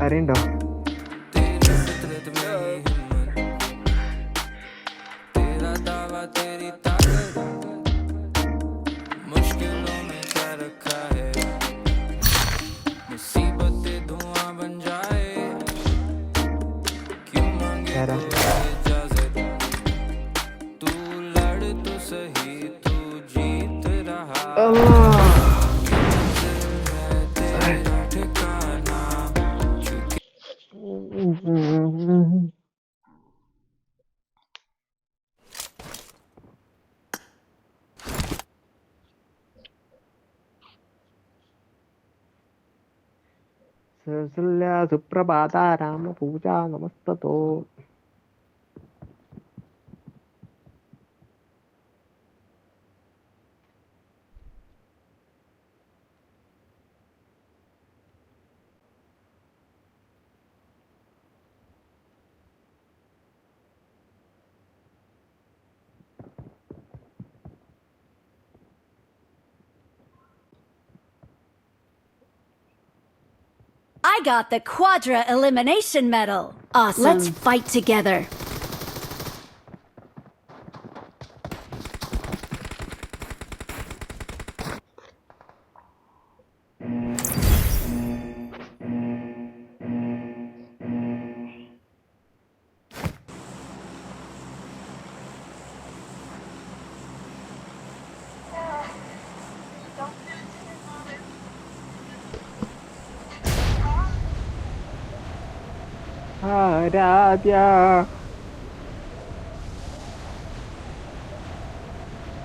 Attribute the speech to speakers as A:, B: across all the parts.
A: അറിയണ്ടോ? സുപ്രഭാത Rama puja നമസ്തോ.
B: I got the Quadra Elimination Medal. Awesome. Let's fight together.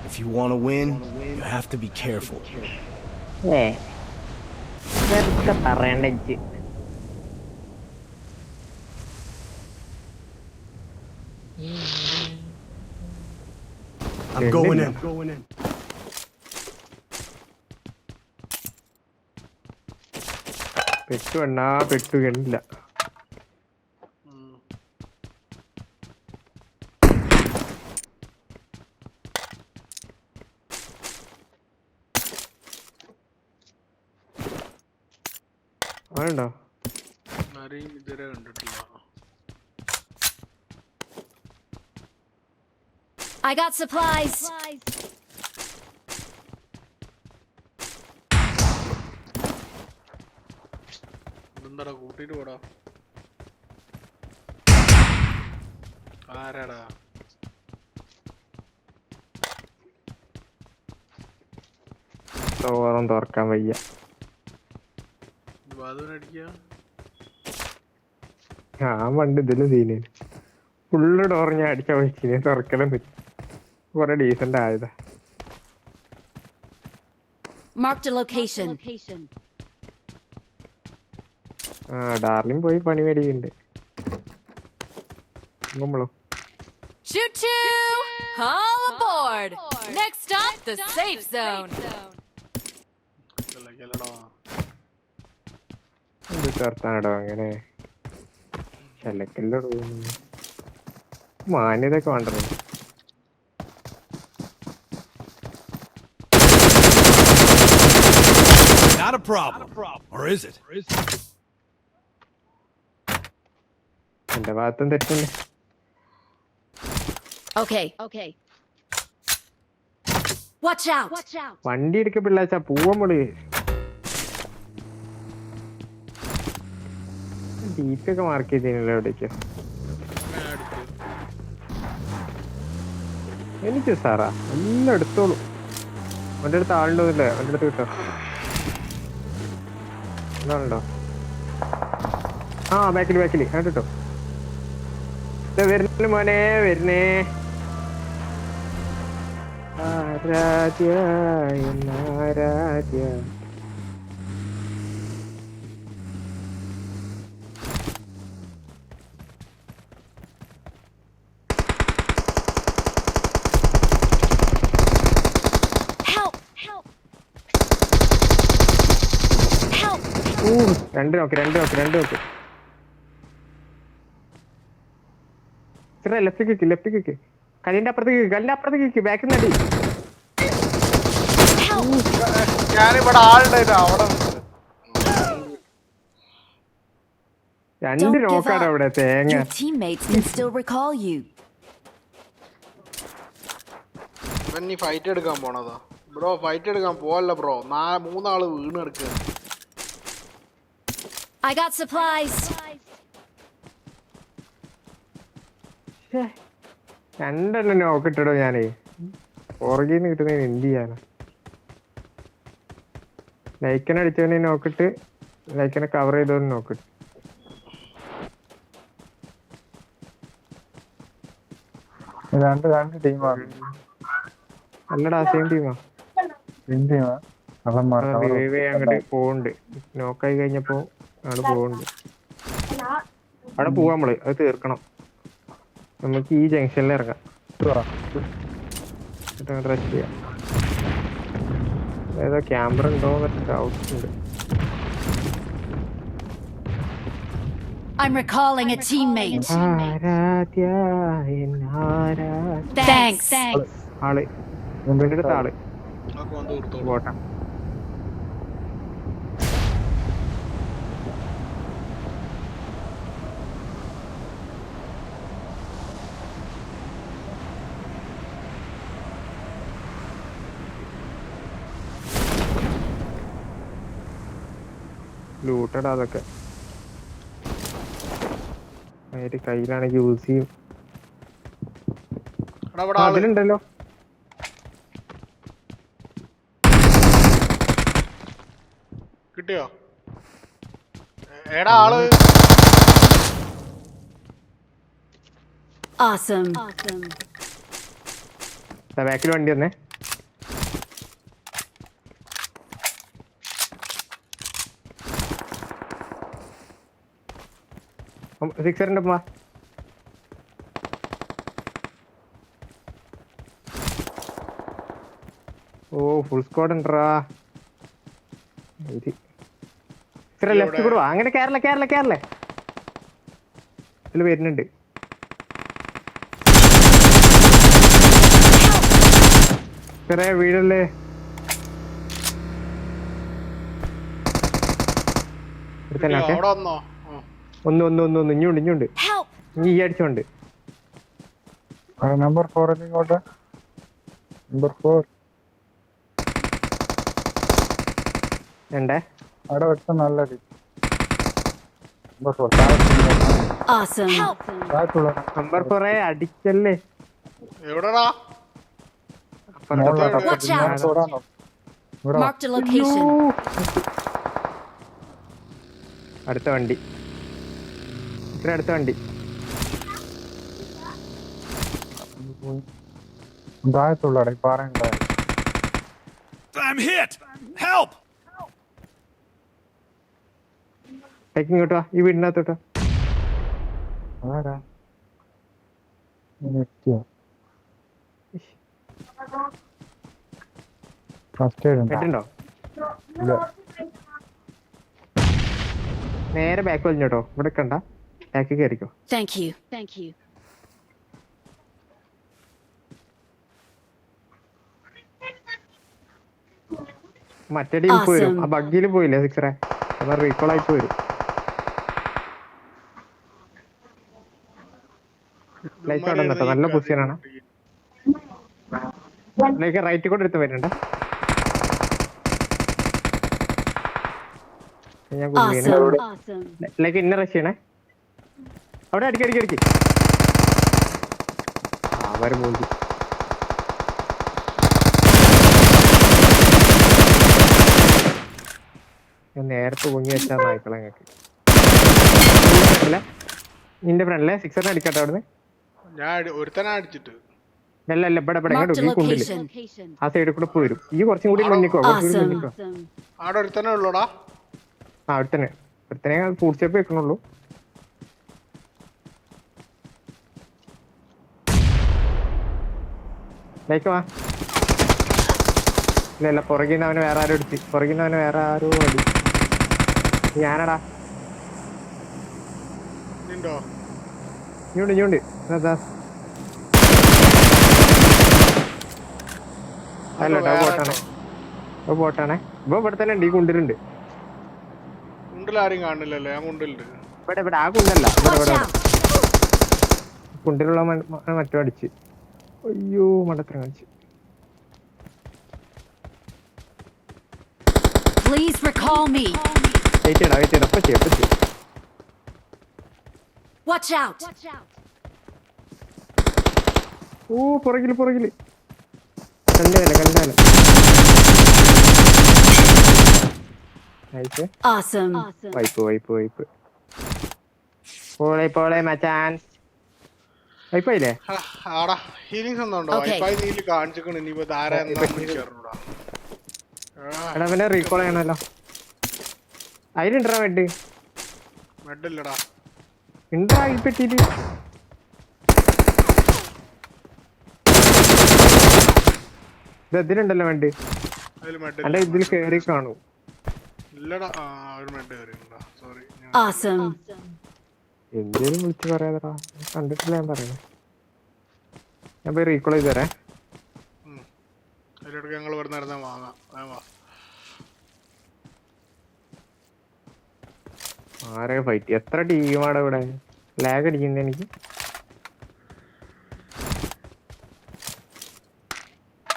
C: If you want to win, you have to be careful. I'm going in.
A: പെട്ടു എണ്ണാ പെട്ടു കണ്ടില്ല. ആണോ?
D: ഇതുവരെ കണ്ടിട്ടില്ല.
B: I got supplies.
D: എന്താടാ കൂട്ടിട്ട് പോടാ. ആരാടാ?
A: ഡോറും തുറക്കാൻ വയ്യ. ഞാൻ പണ്ട് ഇതിലും സീന് ഫുള്ള് ഡോർ ഞാൻ അടിക്കാൻ വെച്ചിനെ തുറക്കലും പറ്റും. കൊറേ ഡീസന്റ് ആയതാ.
B: Marked a location.
A: ഡാർലിംഗ് പോയി പണി മേടിക്കുന്നുണ്ട്. നമ്മളോ
E: Choo-choo! All aboard! Next stop, the safe zone.
A: എന്ത് ചേർത്താനടോ അങ്ങനെ ശലക്കല്ലോ മാന്യതൊക്കെ വേണ്ടത്.
C: Not a problem. Or is it?
A: എന്റെ ഭാഗത്തും തെറ്റുണ്ട്.
B: Okay. Watch out.
A: വണ്ടി എടുക്ക പിള്ളാച്ചാ പൂവമ്മള് ഡീപ്പൊക്കെ മാർക്ക് ചെയ്തല്ലോ എവിടേക്ക്. എനിക്ക് സാറാ എല്ലാം എടുത്തോളൂ. അവൻ്റെ അടുത്ത് ആളുണ്ടോന്നില്ലേ? അവൻ്റെ അടുത്ത് കിട്ടോ എന്താണുണ്ടോ? ബാക്കിൽ കേട്ടോ വരുന്ന മോനെ വരുന്നേ. ആരാധ്യ ആരാധ്യ രണ്ട് നോക്ക്. ലെഫ്റ്റ് കിക്ക് കല്ലിന്റെ അപ്പുറത്തേക്ക് ബാക്കിൽ നടി.
D: ഞാനിവിടെ ആളുണ്ടായിരുന്നു അവിടെ.
A: രണ്ട്
B: Don't give
A: നോക്കാണ്
B: up.
A: അവിടെ തേങ്ങ.
B: Your teammates can still recall you.
D: ഇവൻ നീ ഫൈറ്റ് എടുക്കാൻ പോണതാ ബ്രോ. ഫൈറ്റ് എടുക്കാൻ പോവല്ല ബ്രോ. 3 വീണ് എടുക്കുക.
B: I got supplies.
A: രണ്ടെണ്ണം നോക്കിട്ടിടോ ഞാനേ. പുറകിന്ന് കിട്ടുന്നതിന് എന്ത് ചെയ്യാനാ? ലൈക്കനെ അടിച്ചവനെ നോക്കിട്ട് ലൈക്കനെ കവർ ചെയ്തവനെ നോക്കിട്ട്.
F: രണ്ട് ടീമാണ്.
A: അല്ലടാ സെയിം ടീമാ. അങ്ങോട്ട് പോവുണ്ട്. നോക്കായി കഴിഞ്ഞപ്പോ ആണ് പോവുണ്ട്. അവിടെ പോവാ നമ്മള്. അത് തീർക്കണം. നമുക്ക് ഈ ജംഗ്ഷനിൽ ഇറങ്ങാം. റെസ്റ്റ് ചെയ്യാം. ഏതോ ക്യാമറ ഉണ്ടോ എന്നൊക്കെ ഡൗട്ട് ഉണ്ട്.
B: I'm recalling a teammate. Thanks.
A: ആള് മുമ്പിന്റെ ആള്
D: അതൊക്കെ വന്ന് കൊടുത്തോളൂ.
A: പോട്ടെ. ലൂട്ടടാ അതൊക്കെ. അതിന്റെ കയ്യിലാണെങ്കിൽ യൂസ് ചെയ്യും.
D: എടാ ഇവിടെ ആള്.
A: അതിലുണ്ടല്ലോ.
D: കിട്ടിയോ? എടാ ആള്.
B: Awesome.
A: ബാക്കിൽ വണ്ടി വന്നേ. സിക്സറിന്റെ ഉമ്മ. ഓ ഫുൾ സ്ക്വാഡ് ഉണ്ടറാ. ലെഫ്റ്റ് കൂടെ വാ. അങ്ങനെ കേരള ഇതിൽ വരുന്നുണ്ട്. ചെറിയ വീടല്ലേ.
D: അവിടെ വന്നോ?
A: ഒന്ന് ഇഞ്ഞുണ്ട്
B: Help.
A: ഈ അടിച്ചോണ്ട്.
F: നമ്പർ 4 ഇങ്ങോട്ട്. നമ്പർ 4
A: ഉണ്ടേ.
F: അവിടെ വെച്ച നല്ല നമ്പർ 4
B: Awesome.
F: താഴത്തുള്ള
A: നമ്പർ 4 അടിക്കല്ലേ.
D: എവിടെടാ?
B: Watch out. Marked a location.
A: അടുത്ത വണ്ടി. ഇത്ര അടുത്ത വണ്ടി.
F: താഴത്തുള്ള പറയുണ്ടായി.
C: I'm hit! Help!
A: ഇങ്ങോട്ട് വാ. ഈ വീടിനകത്തോട്ടോ.
F: ആരാ എത്തിയോ? ഫസ്റ്റ് എയ്ഡ് ഉണ്ടോ?
A: കേട്ടുണ്ടോ?
F: ഇല്ല.
A: നേരെ ബാക്ക് വലിഞ്ഞോട്ടോ. ഇവിടെ കണ്ട ബാക്ക് കയറിക്കോ.
B: Thank you.
A: മറ്റേ ടീം വരും. ആ ബഗ്ഗിൽ പോയില്ലേ സിക്സറെ? അപ്പൊ റീകോൾ ആയിട്ട് വരും. ലൈക്ക് അവിടെ നിന്നിട്ടോ. നല്ല പൊസിഷനാണ്. ലൈക്ക് റൈറ്റ് കൂടെ എടുത്ത് വരുന്നുണ്ട്. ഞാൻ ലൈക്ക് ഇന്ന റഷ് ചെയ്യണേ. അവിടെ അടിക്കടിക്ക് അവര് മൂഞ്ചി. ഞാൻ നേരത്തെ പൊങ്ങി വെച്ചാ നായ്ക്കളെ ഞങ്ങൾക്ക്. നിന്റെ ഫ്രണ്ടിലെ സിക്സറിനെ അടിക്കട്ടെ അവിടുന്ന്.
D: ഞാൻ ഒരുത്തനാ അടിച്ചിട്ട്.
A: അല്ല ഇവിടെ ഇങ്ങോട്ട് ഈ കുണ്ടില് ആ സൈഡിൽ കൂടെ പോയി വരും. ഈ കുറച്ചും കൂടി മുന്നിക്കോ.
D: അവിടെ ഒരുത്തനെ ഉള്ളൂടാ.
A: ആ ഒരുത്തനെ പൂർച്ചപ്പ് വെക്കണുള്ളൂ. ലൈക്ക് വാ. ഇല്ല പുറകിന്ന് അവന് വേറെ ആരോ അടിച്ച്. അടി. ഞാനടാ. ഇഞ്ഞുണ്ട് അല്ലട്ടോ. പോട്ടാണേ. ഇപ്പൊ ഇവിടെ തന്നെ ഉണ്ട്. ഈ കുണ്ടിലുണ്ട്.
D: കുണ്ടിലാരും കാണില്ലല്ലോ. ഞാൻ കുണ്ടിലുണ്ട്.
A: ഇവിടെ ആ കുണ്ടല്ല
B: Watch out!
A: കുണ്ടിലുള്ള മറ്റോ അടിച്ച്. അയ്യോ മണ്ടത്ര കാണിച്ച്.
B: Please recall me.
A: വെയിറ്റ് ചെയ്യണം അപ്പൊ ചെയ്യാം.
B: Watch out!
A: ഓ പുറകില് കണ്ടാല
B: Awesome.
A: വൈപ്പ് പോളെ മച്ചാൻ വൈപ്പായില്ലേ?
D: ആടാ ഹീലിങ്സ് ഒന്നും ഉണ്ടോ?
B: Okay.
D: വൈഫൈ നീല് കാണിച്ചിക്കണ്. ഇനിയിപ്പോ ധാര എന്താണെന്ന് ചേർന്നൂടാ.
A: എടാ പിന്നെ റീകോൾ ചെയ്യണല്ലോ. അതിലുണ്ടാ മെഡ്?
D: മെഡില്ലടാ.
A: ഉണ്ടാ ഈ പെട്ടിയില്. ഇതിലുണ്ടല്ലോ മെഡ്.
D: അതില് മെഡ്
A: അല്ല ഇതിൽ കേറി കാണൂ.
D: ഇല്ലടാ. ഒരു മെഡ് കയറിയിട്ടുണ്ടോ? സോറി.
B: Awesome.
A: എന്തേലും വിളിച്ച് പറയാതെടാ. കണ്ടിട്ടില്ല ഞാൻ പറയുന്നത്. ഞാൻ പോയി റീകോൾ ചെയ്ത് തരാം.
D: അതിലെടുക്ക് ഞങ്ങൾ ഇവിടെ നടന്നാ വാങ്ങാം.
A: ആരെ ഫൈറ്റ്? എത്ര ടീമാണ് ഇവിടെ? ലാഗ് അടിക്കുന്നത് എനിക്ക്.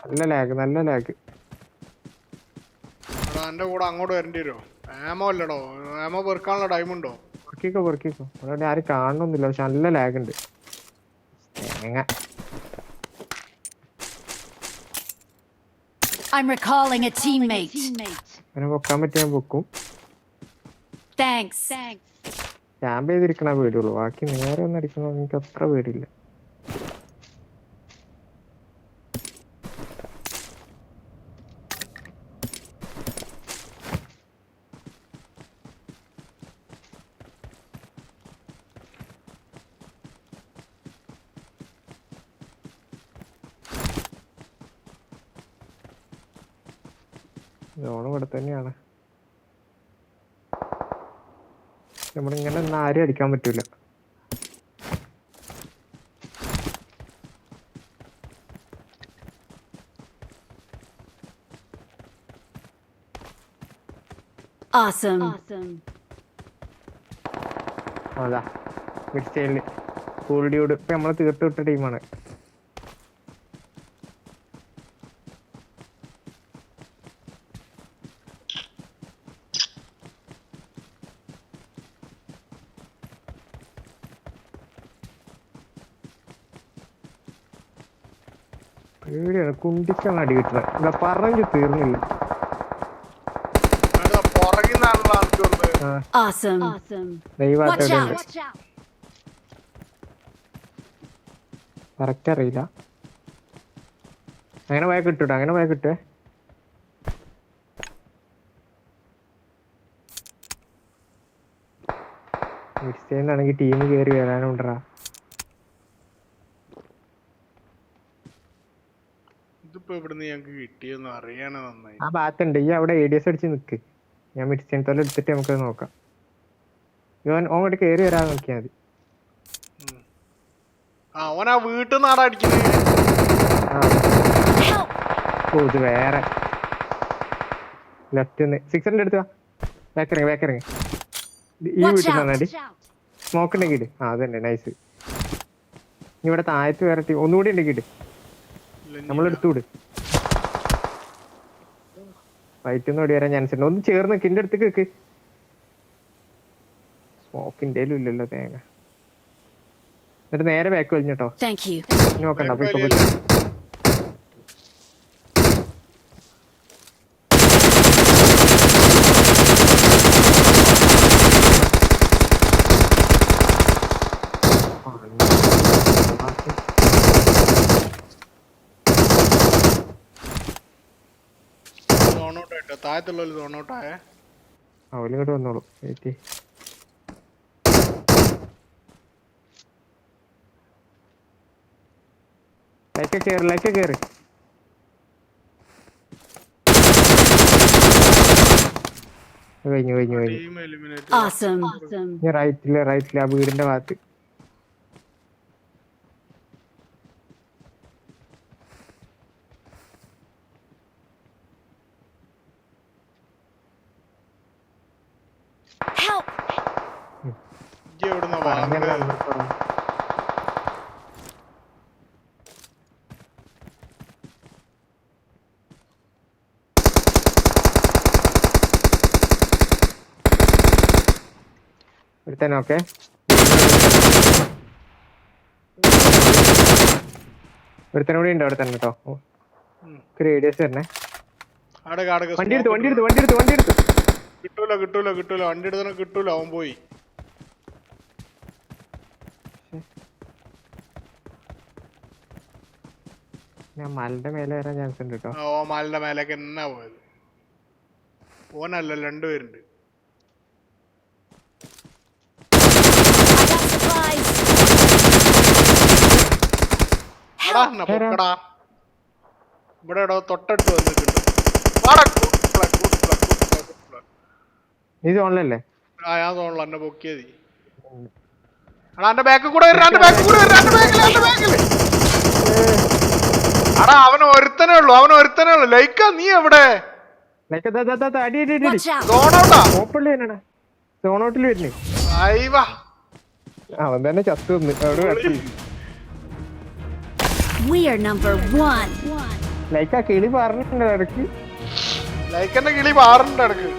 A: നല്ല ലാഗ്.
D: എന്റെ കൂടെ അങ്ങോട്ട് വരേണ്ടി വരുമോ? ആമോ അല്ലടോ. ആമോ പെറുക്കാനുള്ള ടൈം ഉണ്ടോ?
A: പൊറുക്കിക്കോ. അവിടെ ആരും കാണണമെന്നില്ല. പക്ഷെ നല്ല ലാഗ് ഉണ്ട്. തേങ്ങ.
B: I'm recalling a teammate.
A: അങ്ങനെ പൊക്കാൻ പറ്റിയാൽ പൊക്കും.
B: Thanks.
A: ക്യാമ്പ് ചെയ്തിരിക്കണ പേടിയുള്ളൂ. ബാക്കി നേരെ ഒന്നും അടിക്കണോ എനിക്ക് അത്ര പേടിയില്ല. സോൺ ഇവിടെ തന്നെയാണ്. നമ്മളിങ്ങനെ ഒന്നും ആരും അടിക്കാൻ പറ്റൂല.
B: Awesome.
A: അതാ മിഡ്സ്റ്റൈലില് ഫുൾ ഡ്യൂഡ്. ഇപ്പൊ നമ്മള് തീർത്ത് വിട്ട ടീമാണ്. പേടിയാണ്. കുണ്ടിക്കാണ് അടി കിട്ടുന്നത്. ഇവിടെ പറഞ്ഞു തീർന്നില്ല.
D: പുറകിന്നാണല്ലോ എനിക്ക് വന്നത്.
B: Awesome. Watch
A: ദൈവമായിട്ട്
B: out!
A: കറക്റ്റ് അറിയില്ല. അങ്ങനെ പോയാൽ കിട്ടൂട്ടോ. മിഡ്സ്റ്റൈന്നാണെങ്കിൽ ടീം കയറി വരാനുണ്ടാ.
D: ഇതിപ്പോ ഇവിടുന്ന് ഞങ്ങക്ക് കിട്ടിയെന്ന് അറിയാനേ നന്നായി.
A: ആ ഭാഗത്തുണ്ട്. ഈ അവിടെ ADS അടിച്ച് നിക്ക്. ഞാൻ മിഡ്സ്റ്റൈൻ തോല എടുത്തിട്ട് നമുക്കത് നോക്കാം. ഓങ്ങോട്ട് കയറി വരാൻ നോക്കിയാൽ മതി.
D: അവനാ വീട്ടിൽ നിന്നാടാ അടിക്കുന്നത്.
A: ഇത് വേറെ ലെഫ്റ്റ് 6ന്റെ അടുത്ത് ബാക്കിറങ്ങി. ഈ വീട്ടിൽ നിന്നാടി സ്മോക്ക് ഉണ്ടെങ്കിൽ അതന്നെ നൈസ്. ഇനി ഇവിടെ താഴത്ത് വേറെ ടീം ഒന്നുകൂടി ഉണ്ടെങ്കിൽ നമ്മളെടുത്തുവിട്. ഫൈറ്റൊന്നും ഓടി വരാൻ ചാൻസ് ഉണ്ട്. ഒന്ന് ചേർന്ന് നിൽക്ക്. എൻ്റെ അടുത്തേക്ക് നിൽക്ക്. സ്മോക്കിൻ്റെ ഇല്ലല്ലോ തേങ്ങ. എന്നിട്ട് നേരെ ബാക്ക് വലിഞ്ഞിട്ടോ.
B: Thank you.
A: നോക്കണ്ട. അപ്പൊ
D: താഴത്തുള്ള സോണൗട്ടായ
A: അവലിങ്ങോട്ട് വന്നോളൂ. വെയിറ്റ്. ലൈക്ക് കേറ്. കഴിഞ്ഞു.
B: Awesome.
A: റൈറ്റില് ആ വീടിന്റെ ഭാഗത്ത്.
B: Help!
D: ഇജ്ജ് എവിടുന്ന വാങ്ങുന്നത്?
A: ഒരുത്തന്നെ ഓക്കെ ഒരുത്തനും കൂടി ഉണ്ട് അവിടെ തന്നെ കേട്ടോ. റേഡിയസ് തന്നെ. വണ്ടി എടുത്ത്
D: കിട്ടൂല വണ്ടി എടുത്തന്നെ കിട്ടൂല. അവൻ പോയി.
A: ഞാൻ മലന്റെ മേലെ വരാൻ ചാൻസ് ഉണ്ട് കേട്ടോ.
D: ഓ മലന്റെ മേലേക്ക് എന്നാ പോയത്. ഓനല്ല രണ്ടുപേരുണ്ട്. പൊക്കടാ ഇവിടെ എടോ തൊട്ടടുത്ത് വന്നിട്ടുണ്ട്.
A: നീ സോണിലല്ലേ?
D: ആ ഞാൻ തോന്നല എന്നെ പൊക്കിയത്. എടാ എന്റെ ബാക്കിൽ കൂടെ എടാ അവന് ഒരുത്തനേ ഉള്ളു. ലൈക്ക നീ എവിടെ?
A: സോണോട്ടിൽ വരുന്നേ. അവൻ തന്നെ ചത്തു അവിടെ.
B: We are number 1.
A: ലൈക്ക് ആ കിളി പറഞ്ഞിട്ടുണ്ട് ഇടയ്ക്ക്.
D: ലൈക്കന്റെ കിളി പാറുണ്ട് ഇടക്ക്.